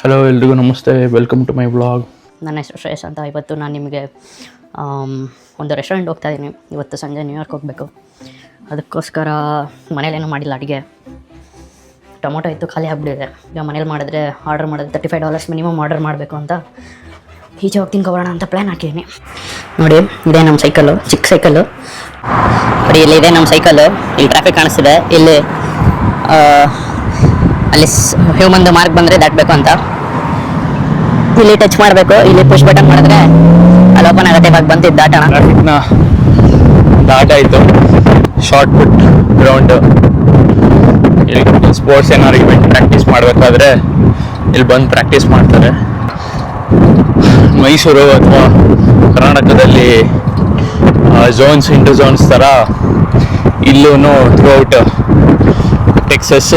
Hello ಎಲ್ರಿಗೂ ನಮಸ್ತೆ, welcome to my vlog. ನನ್ನ ಹೆಸರು ಶ್ರೇಯಸ್ ಅಂತ. ಇವತ್ತು ನಾನು ನಿಮಗೆ ಒಂದು ರೆಸ್ಟೋರೆಂಟ್ ಹೋಗ್ತಾ ಇದ್ದೀನಿ. ಇವತ್ತು ಸಂಜೆ ನ್ಯೂಯಾರ್ಕ್ ಹೋಗಬೇಕು. ಅದಕ್ಕೋಸ್ಕರ ಮನೇಲೇನೂ ಮಾಡಿಲ್ಲ ಅಡುಗೆ. ಟೊಮೊಟೊ ಇತ್ತು, ಖಾಲಿ ಆಗಿಬಿಟ್ಟಿದೆ. ಈಗ ಮನೇಲಿ ಮಾಡಿದ್ರೆ ಆರ್ಡರ್ ಮಾಡೋದು $35 ಮಿನಿಮಮ್ ಆರ್ಡರ್ ಮಾಡಬೇಕು ಅಂತ ಈಚೆ ಹೋಗಿ ತಿನ್ಕೊಬೋಣ ಅಂತ ಪ್ಲ್ಯಾನ್ ಹಾಕಿದ್ದೀನಿ. ನೋಡಿ, ಇದೇ ನಮ್ಮ ಸೈಕಲ್ಲು, ಚಿಕ್ಕ ಸೈಕಲ್ಲು. ನೋಡಿ, ಇಲ್ಲಿ ಇದೆ ನಮ್ಮ ಸೈಕಲ್ಲು. ಇಲ್ಲಿ ಟ್ರಾಫಿಕ್ ಕಾಣಿಸ್ತಿದೆ. ಇಲ್ಲಿ ಅಲ್ಲಿ ಹ್ಯೂಮನ್ದು ಮಾರ್ಕ್ ಬಂದರೆ ದಾಟಬೇಕು ಅಂತ. ಇಲ್ಲಿ ಟಚ್ ಮಾಡಬೇಕು, ಇಲ್ಲಿ ಪುಷ್ ಬಟನ್ ಮಾಡಿದ್ರೆ ಅಲ್ಲಿ ಓಪನ್ ಆಗುತ್ತೆ. ಇವಾಗ ಬಂತಿದ್ದು ದಾಟೋಣ. ಟ್ರಾಫಿಕ್ನ ದಾಟಾಯಿತು. Shot put ground. ಇಲ್ಲಿ ಸ್ಪೋರ್ಟ್ಸ್ ಏನಾದ್ರು ಇವೆಂಟ್ ಪ್ರಾಕ್ಟೀಸ್ ಮಾಡಬೇಕಾದ್ರೆ ಇಲ್ಲಿ ಬಂದು ಪ್ರಾಕ್ಟೀಸ್ ಮಾಡ್ತಾರೆ. ಮೈಸೂರು ಅಥವಾ ಕರ್ನಾಟಕದಲ್ಲಿ ಝೋನ್ಸ್ ಇಂಟು ಝೋನ್ಸ್ ಥರ ಇಲ್ಲೂ ಥ್ರೂಔಟ್ ಟೆಕ್ಸಸ್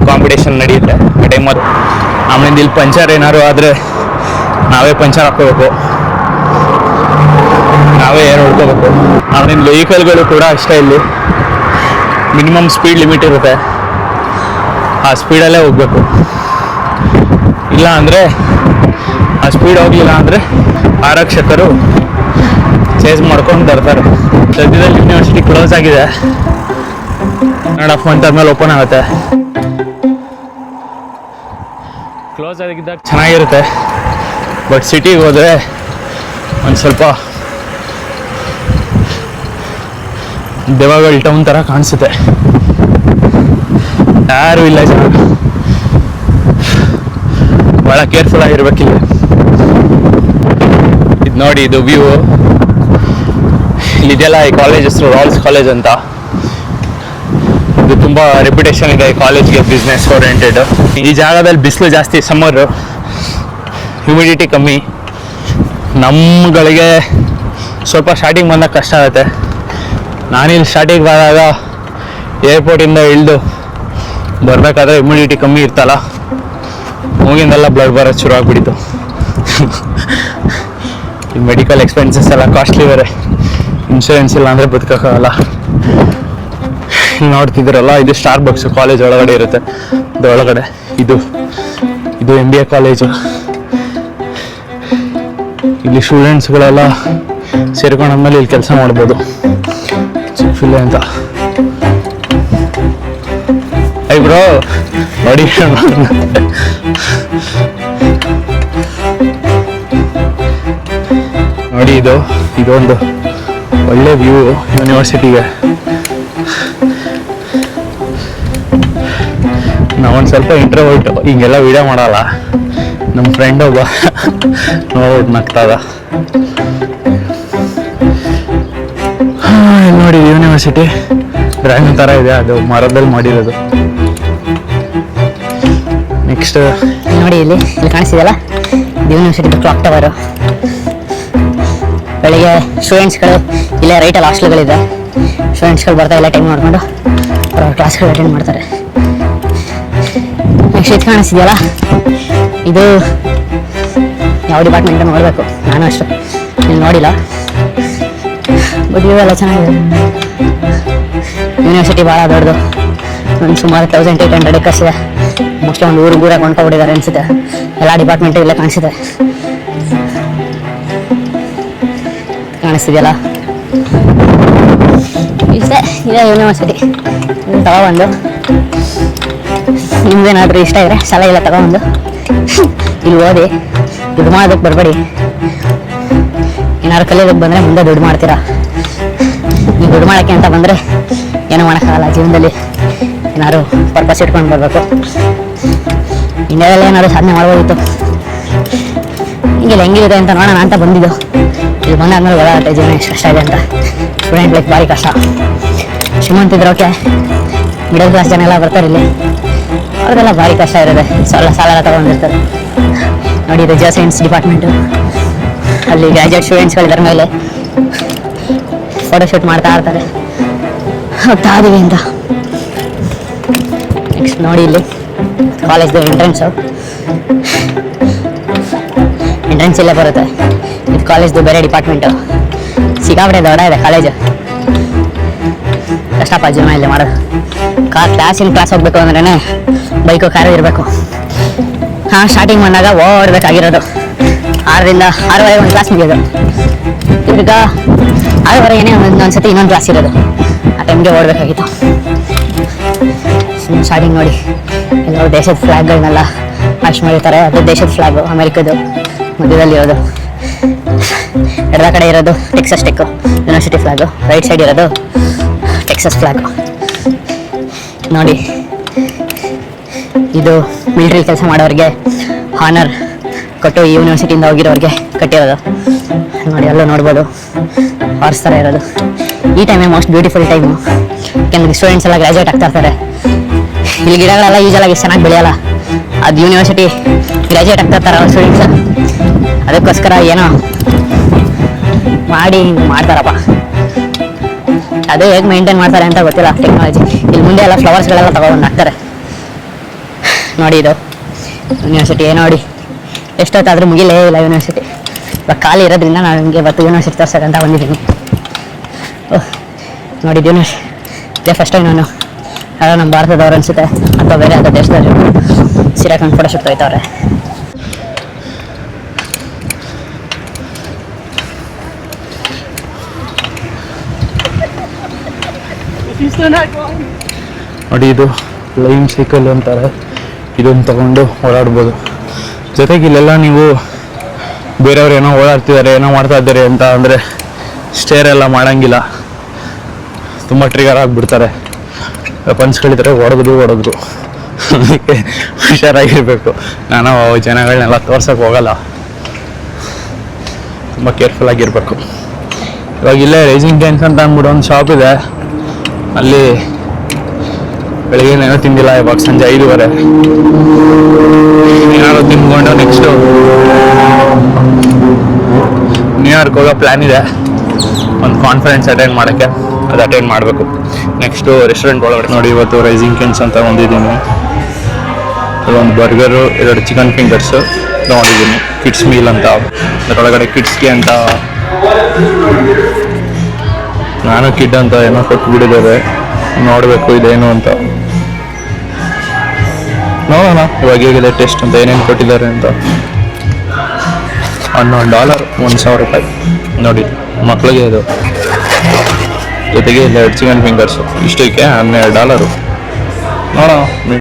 ಕಾಂಪಿಟೇಷನ್ ನಡೆಯುತ್ತೆ ಆ ಟೈಮಲ್ಲಿ. ಆಮೇಲೆ ಇಲ್ಲಿ ಪಂಚರ್ ಏನಾದ್ರು ಆದರೆ ನಾವೇ ಪಂಚರ್ ಹಾಕ್ಕೋಬೇಕು, ನಾವೇ ಏರ್ ಹೊಡ್ಕೋಬೇಕು. ಆಮೇಲೆ ವೆಹಿಕಲ್ಗಳು ಕೂಡ ಅಷ್ಟೇ. ಇಲ್ಲಿ ಮಿನಿಮಮ್ ಸ್ಪೀಡ್ ಲಿಮಿಟ್ ಇರುತ್ತೆ, ಆ ಸ್ಪೀಡಲ್ಲೇ ಹೋಗಬೇಕು. ಇಲ್ಲ ಅಂದರೆ ಆ ಸ್ಪೀಡ್ ಹೋಗಲಿಲ್ಲ ಅಂದರೆ ಆರಕ್ಷಕರು ಚೇಸ್ ಮಾಡ್ಕೊಂಡು ಬರ್ತಾರೆ. ಸದ್ಯದಲ್ಲಿ ಯೂನಿವರ್ಸಿಟಿ ಕ್ಲೋಸ್ ಆಗಿದೆ. 1.5 ಮಂತ್ ಆದಮೇಲೆ ಓಪನ್ ಆಗುತ್ತೆ. ಕ್ಲೋಸ್ ಆಗಿದ್ದಾಗ ಚೆನ್ನಾಗಿರುತ್ತೆ, ಬಟ್ ಸಿಟಿಗೆ ಹೋದರೆ ಒಂದು ಸ್ವಲ್ಪ ದೇವಗಢ ಟೌನ್ ಥರ ಕಾಣಿಸುತ್ತೆ. ಯಾರೂ ಇಲ್ಲ ಜನ, ಭಾಳ ಕೇರ್ಫುಲ್ ಆಗಿರ್ಬೇಕಿಲ್ಲ. ಇದು ನೋಡಿ, ಇದು ವ್ಯೂ. ಇಲ್ಲಿದೆಯಲ್ಲ, ಈ ಕಾಲೇಜ್ ಹೆಸರು ರಾಲ್ಸ್ ಕಾಲೇಜ್ ಅಂತ. ಇದು ತುಂಬ ರೆಪ್ಯುಟೇಷನ್ ಇದೆ ಈ ಕಾಲೇಜ್ಗೆ, ಬಿಸ್ನೆಸ್ ಓರಿಯೆಂಟೆಡ್. ಈ ಜಾಗದಲ್ಲಿ ಬಿಸಿಲು ಜಾಸ್ತಿ, ಸಮ್ಮರು, ಹ್ಯೂಮಿಡಿಟಿ ಕಮ್ಮಿ. ನಮ್ಮಗಳಿಗೆ ಸ್ವಲ್ಪ ಸ್ಟಾರ್ಟಿಂಗ್ ಬಂದಾಗ ಕಷ್ಟ ಆಗುತ್ತೆ. ನಾನಿಲ್ಲಿ ಸ್ಟಾರ್ಟಿಂಗ್ ಬಂದಾಗ ಏರ್ಪೋರ್ಟಿಂದ ಇಳಿದು ಬರಬೇಕಾದ್ರೆ ಹ್ಯೂಮಿಡಿಟಿ ಕಮ್ಮಿ ಇರ್ತಲ್ಲ, ಮೂಗಿಂದೆಲ್ಲ ಬ್ಲಡ್ ಬರೋದು ಶುರು ಆಗಿಬಿಟ್ಟಿತ್ತು. ಈ ಮೆಡಿಕಲ್ ಎಕ್ಸ್ಪೆನ್ಸಸ್ ಎಲ್ಲ ಕಾಸ್ಟ್ಲಿ ಬೇರೆ. ಇನ್ಶೂರೆನ್ಸ್ ಇಲ್ಲ ಅಂದರೆ ಬದುಕೋಕ್ಕಾಗಲ್ಲ. ನೋಡ್ತಿದ್ದೀರಲ್ಲ, ಇದು ಸ್ಟಾರ್ಬಕ್ಸ್ ಕಾಲೇಜ್ ಒಳಗಡೆ ಇರುತ್ತೆ. ಇದು ಒಳಗಡೆ ಇದು MBA ಕಾಲೇಜು. ಇಲ್ಲಿ ಸ್ಟೂಡೆಂಟ್ಸ್ಗಳೆಲ್ಲ ಸೇರ್ಕೊಂಡಾದ್ಮೇಲೆ ಇಲ್ಲಿ ಕೆಲಸ ಮಾಡ್ಬೋದು. ಚಿಕ್ಫಿಲ್ಲೆ ಅಂತ. ಐ ಬ್ರೋ, ನೋಡಿ ನೋಡಿ, ಇದೊಂದು ಒಳ್ಳೆ ವ್ಯೂ ಯೂನಿವರ್ಸಿಟಿಗೆ. ನಾವೊಂದು ಸ್ವಲ್ಪ ಇಂಟ್ರೋವರ್ಟ್, ಹಿಂಗೆಲ್ಲ ವಿಡಿಯೋ ಮಾಡಲ್ಲ. ನಮ್ಮ ಫ್ರೆಂಡ್ ಒಬ್ಬ ನೋಡ್ಬಿಟ್ಟು ನಗ್ತದ. ನೋಡಿ, ಯೂನಿವರ್ಸಿಟಿ ಡ್ರಾಯಿಂಗ್ ಥರ ಇದೆ, ಅದು ಮರದಲ್ಲಿ ಮಾಡಿರೋದು. ನೆಕ್ಸ್ಟ್ ನೋಡಿ, ಇಲ್ಲಿ ಕಾಣಿಸ್ತಿದೆಯಲ್ಲ, ಯೂನಿವರ್ಸಿಟಿ ಕ್ಲಾಕ್ ಟವರು. ಬೆಳಿಗ್ಗೆ ಸ್ಟೂಡೆಂಟ್ಸ್ಗಳು ಇಲ್ಲೇ ರೈಟಲ್ಲಿ ಹಾಸ್ಟೆಲ್ಗಳಿದೆ. ಸ್ಟೂಡೆಂಟ್ಸ್ಗಳು ಬರ್ತಾ ಇಲ್ಲ, ಟೈಮ್ ನೋಡಿಕೊಂಡು ಅವ್ರ ಕ್ಲಾಸ್ಗಳು ಅಟೆಂಡ್ ಮಾಡ್ತಾರೆ. ನೆಕ್ಸ್ಟ್ ಇದು ಕಾಣಿಸ್ತಿದೆಯಲ್ಲ, ಇದು ಯಾವ ಡಿಪಾರ್ಟ್ಮೆಂಟ್ ನೋಡಬೇಕು, ನಾನು ಅಷ್ಟು ಇಲ್ಲಿ ನೋಡಿಲ್ಲ. ಬಟ್ ಇವೆಲ್ಲ ಚೆನ್ನಾಗಿದೆ. ಯೂನಿವರ್ಸಿಟಿ ಭಾಳ ದೊಡ್ಡದು. ಒಂದು ಸುಮಾರು 1800 ಎಕರ್ಸ್ ಇದೆ. ಮೋಸ್ಟ್ಲಿ ಒಂದು ಊರಾಗ ಕೊಂಡ್ಕೊಬಿಟ್ಟಿದ್ದಾರೆ ಅನಿಸುತ್ತೆ. ಎಲ್ಲ ಡಿಪಾರ್ಟ್ಮೆಂಟು ಇಲ್ಲೇ ಕಾಣಿಸಿದೆ. ಕಾಣಿಸ್ತಿದೆಯಲ್ಲ, ಇಷ್ಟೇ ಇದೆ ಯೂನಿವರ್ಸಿಟಿ. ತಗೊಬಂದು ನಿಮ್ದೇನಾದರೂ ಇಷ್ಟ ಇದ್ರೆ ಸಲ ಇಲ್ಲ ತಗೊಬಂದು ಇಲ್ಲಿ ಓದಿ. ದುಡ್ಡು ಮಾಡೋದಕ್ಕೆ ಬರಬೇಡಿ. ಏನಾದ್ರು ಕಲಿಯೋದಕ್ಕೆ ಬಂದರೆ ಮುಂದೆ ದುಡ್ಡು ಮಾಡ್ತೀರಾ. ನೀವು ದುಡ್ಡು ಮಾಡೋಕ್ಕೆ ಅಂತ ಬಂದರೆ ಏನೂ ಮಾಡೋಕ್ಕಾಗಲ್ಲ ಜೀವನದಲ್ಲಿ. ಏನಾದ್ರು ಪರ್ಪಸ್ ಇಟ್ಕೊಂಡು ಬರಬೇಕು. ಇಂಡಿಯಾದಲ್ಲಿ ಏನಾದ್ರು ಸಾಧನೆ ಮಾಡ್ಬೋದಿತ್ತು. ಹೀಗೆಲ್ಲ ಹೆಂಗಿದೆ ಅಂತ ನೋಡೋಣ ಅಂತ ಬಂದಿದ್ದು. ಇಲ್ಲಿ ಬಂದಾದ್ಮೇಲೆ ಗೊತ್ತಾಗುತ್ತೆ ಜೀವನ ಎಷ್ಟು ಕಷ್ಟ ಇದೆ ಅಂತ. ಸ್ಟೂಡೆಂಟ್ ಲೈಫ್ ಭಾರಿ ಕಷ್ಟ. ಶ್ರೀಮಂತಿದ್ರೆ ಓಕೆ, ಮಿಡಲ್ ಕ್ಲಾಸ್ ಜನ ಎಲ್ಲ ಬರ್ತಾರೆ ಇಲ್ಲಿ, ಅವರೆಲ್ಲ ಭಾರಿ ಕಷ್ಟ ಇರುತ್ತೆ. ಸಾಲ ಎಲ್ಲ ತಗೊಂಡಿರ್ತಾರೆ. ನೋಡಿ, ಇದು ಜಿಯೋ ಸೈನ್ಸ್ ಡಿಪಾರ್ಟ್ಮೆಂಟು. ಅಲ್ಲಿ ಗ್ರ್ಯಾಜುಯೇಟ್ ಸ್ಟೂಡೆಂಟ್ಸ್ಗಳಿದ್ರ ಮೇಲೆ ಫೋಟೋಶೂಟ್ ಮಾಡ್ತಾ ಇರ್ತಾರೆ, ಹೋಗ್ತಾ ಇದೀವಿ ಅಂತ. ನೆಕ್ಸ್ಟ್ ನೋಡಿ, ಇಲ್ಲಿ ಕಾಲೇಜ್ದು ಎಂಟ್ರೆನ್ಸು. ಎಂಟ್ರೆನ್ಸ್ ಇಲ್ಲೇ ಬರುತ್ತೆ. ಇದು ಕಾಲೇಜ್ದು ಬೇರೆ ಡಿಪಾರ್ಟ್ಮೆಂಟು. ಸಿಕ್ಕಾಪಟ್ಟೆ ದೊಡ್ಡ ಇದೆ ಕಾಲೇಜು. ಕಷ್ಟಪ್ಪ ಜೀವನ ಇಲ್ಲಿ ಮಾಡೋದು. ಕ್ಲಾಸಿನ ಕ್ಲಾಸ್ ಹೋಗ್ಬೇಕು ಅಂದ್ರೆ ಬೈಕು ಕಾರು ಇರಬೇಕು. ಸ್ಟಾರ್ಟಿಂಗ್ ಬಂದಾಗ ಓಡಬೇಕಾಗಿರೋದು 6ರಿಂದ 6:30 ಒಂದು ಕ್ಲಾಸ್ ಮುಗಿಯೋದು. ತಿರ್ಗಾ 6:30 ಒಂದೊಂದ್ಸತಿ ಇನ್ನೊಂದು ಕ್ಲಾಸ್ ಇರೋದು. ಆ ಟೈಮ್ಗೆ ಓಡಬೇಕಾಗಿತ್ತು. ಸ್ಟಾರ್ಟಿಂಗ್ ನೋಡಿ ಎಲ್ಲರೂ ದೇಶದ ಫ್ಲಾಗ್ಗಳನ್ನೆಲ್ಲ ಹಾಶ್ ಮಾಡಿರ್ತಾರೆ. ಅದು ದೇಶದ ಫ್ಲಾಗು ಅಮೆರಿಕದ್ದು ಮಧ್ಯದಲ್ಲಿರೋದು. ಎಡದ ಕಡೆ ಇರೋದು Texas tech university flag, right side ಇರೋದು ಟೆಕ್ಸಸ್ ಫ್ಲಾಗು. ನೋಡಿ ಇದು ಮಿಲಿಟರಿ ಕೆಲಸ ಮಾಡೋರಿಗೆ ಹಾನರ್ ಕೊಟ್ಟು ಈ ಯೂನಿವರ್ಸಿಟಿಯಿಂದ ಹೋಗಿರೋರಿಗೆ ಕಟ್ಟಿರೋದು. ನೋಡಿ ಅಲ್ಲೂ ನೋಡ್ಬೋದು ಹಾರ್ಸ್ ಥರ ಇರೋದು. ಈ ಟೈಮೇ ಮೋಸ್ಟ್ ಬ್ಯೂಟಿಫುಲ್ ಟೈಮು. ಯಾಕೆಂದ್ರೆ ಸ್ಟೂಡೆಂಟ್ಸ್ ಎಲ್ಲ ಗ್ರಾಜುಯೇಟ್ ಆಗ್ತಾ ಇರ್ತಾರೆ. ಇಲ್ಲಿ ಗಿಡಗಳೆಲ್ಲ ಯೂಶಲಾಗಿ ಚೆನ್ನಾಗಿ ಬೆಳೆಯಲ್ಲ. ಅದು ಯೂನಿವರ್ಸಿಟಿ ಗ್ರಾಜುಯೇಟ್ ಆಗ್ತಾ ಇರ್ತಾರಲ್ಲ ಸ್ಟೂಡೆಂಟ್ಸ್, ಅದಕ್ಕೋಸ್ಕರ ಏನೋ ಮಾಡಿ ಮಾಡ್ತಾರಪ್ಪ. ಅದು ಹೇಗೆ ಮೇಂಟೈನ್ ಮಾಡ್ತಾರೆ ಅಂತ ಗೊತ್ತಿಲ್ಲ ಟೆಕ್ನಾಲಜಿ. ಇಲ್ಲಿ ಮುಂದೆ ಎಲ್ಲ ಫ್ಲವರ್ಸ್ಗಳೆಲ್ಲ ತಗೊಂಡು ಹಾಕ್ತಾರೆ. ನೋಡಿ ಇದು ಯೂನಿವರ್ಸಿಟಿ ನೋಡಿ ಎಷ್ಟೊತ್ತಾದರೂ ಮುಗಿಲೇ ಇಲ್ಲ ಯೂನಿವರ್ಸಿಟಿ. ಇವಾಗ ಖಾಲಿ ಇರೋದ್ರಿಂದ ನಾನು ನಿಮಗೆ ಇವತ್ತು ಯೂನಿವರ್ಸಿಟಿ ತೋರ್ಸೋಕ್ಕಂತ ಬಂದಿದ್ದೀನಿ. ನೋಡಿದ್ದು ಯೂನಿವರ್ಸಿಟಿ ಇದೇ ಫಸ್ಟ್ ಟೈಮ್ ನಾನು ಯಾರೋ ನಮ್ಮ ಭಾರತದವ್ರು ಅನಿಸುತ್ತೆ ಅಥವಾ ಬೇರೆ ಯಾವುದೋ ದೇಶದವರು ಸಿರಾಕೊಂಡು ಫೋಟೋ ಶೂಟ್ ತೊಯ್ತವ್ರೆ. ನೋಡಿ ಇದು ಲೈನ್ ಸೈಕಲ್ ಅಂತಾರೆ. ಇದನ್ನು ತಗೊಂಡು ಓಡಾಡ್ಬೋದು. ಜೊತೆಗೆ ಇಲ್ಲೆಲ್ಲ ನೀವು ಬೇರೆಯವ್ರು ಏನೋ ಓಡಾಡ್ತಿದ್ದಾರೆ ಏನೋ ಮಾಡ್ತಾ ಇದ್ದಾರೆ ಅಂತ ಅಂದರೆ ಸ್ಟೇರ್ ಎಲ್ಲ ಮಾಡೋಂಗಿಲ್ಲ. ತುಂಬ ಟ್ರಿಗರ್ ಆಗಿಬಿಡ್ತಾರೆ. ವೆಪನ್ಸ್ಗಳಿದ್ರೆ ಹೊಡೆದ್ರು ಅದಕ್ಕೆ ಹುಷಾರಾಗಿರಬೇಕು. ನಾನು ಜನಗಳನ್ನೆಲ್ಲ ತೋರ್ಸೋಕೆ ಹೋಗಲ್ಲ, ತುಂಬ ಕೇರ್ಫುಲ್ ಆಗಿರಬೇಕು. ಇವಾಗ ಇಲ್ಲೇ ರೈಸಿಂಗ್ ಕ್ಯಾನ್ಸ್ ಅಂತ ಅಂದ್ಬಿಟ್ಟು ಒಂದು ಶಾಪ್ ಇದೆ. ಅಲ್ಲಿ ಬೆಳಿಗ್ಗೆ ಏನೋ ತಿಂದಿಲ್ಲ, ಇವಾಗ ಸಂಜೆ 5:30 ಏನಾದ್ರು ತಿನ್ಕೊಂಡು ನೆಕ್ಸ್ಟು ನ್ಯೂಯಾರ್ಕ್ ಹೋಗೋ ಪ್ಲ್ಯಾನ್ ಇದೆ. ಒಂದು ಕಾನ್ಫರೆನ್ಸ್ ಅಟೆಂಡ್ ಮಾಡೋಕ್ಕೆ, ಅದು ಅಟೆಂಡ್ ಮಾಡಬೇಕು. ನೆಕ್ಸ್ಟು ರೆಸ್ಟೋರೆಂಟ್ ಒಳಗಡೆ ನೋಡಿ ಇವತ್ತು ರೈಸಿಂಗ್ ಕ್ಯಾನ್ಸ್ ಅಂತ ಹೊಂದಿದ್ದೀನಿ. ಒಂದು ಬರ್ಗರು 2 ಚಿಕನ್ ಫಿಂಗರ್ಸು ತೊಗೊಂಡಿದ್ದೀನಿ. ಕಿಡ್ಸ್ ಮೀಲ್ ಅಂತ, ಅದರೊಳಗಡೆ ಕಿಡ್ಸ್ಗೆ ಅಂತ ನಾನು ಕಿಡ್ ಅಂತ ಏನೋ ಕೊಟ್ಬಿಟ್ಟಿದ್ದೇವೆ. ನೋಡಬೇಕು ಇದೇನು ಅಂತ. ನೋಡೋಣ ಇವಾಗ ಹೇಗಿದೆ ಟೇಸ್ಟ್ ಅಂತ, ಏನೇನು ಕೊಟ್ಟಿದ್ದಾರೆ ಅಂತ. $11 $1,000 ನೋಡಿ ಮಕ್ಕಳಿಗೆ ಇದು. ಜೊತೆಗೆ 2 ಚಿಕನ್ ಫಿಂಗರ್ಸು ಇಷ್ಟಕ್ಕೆ $12. ನೋಡೋಣ.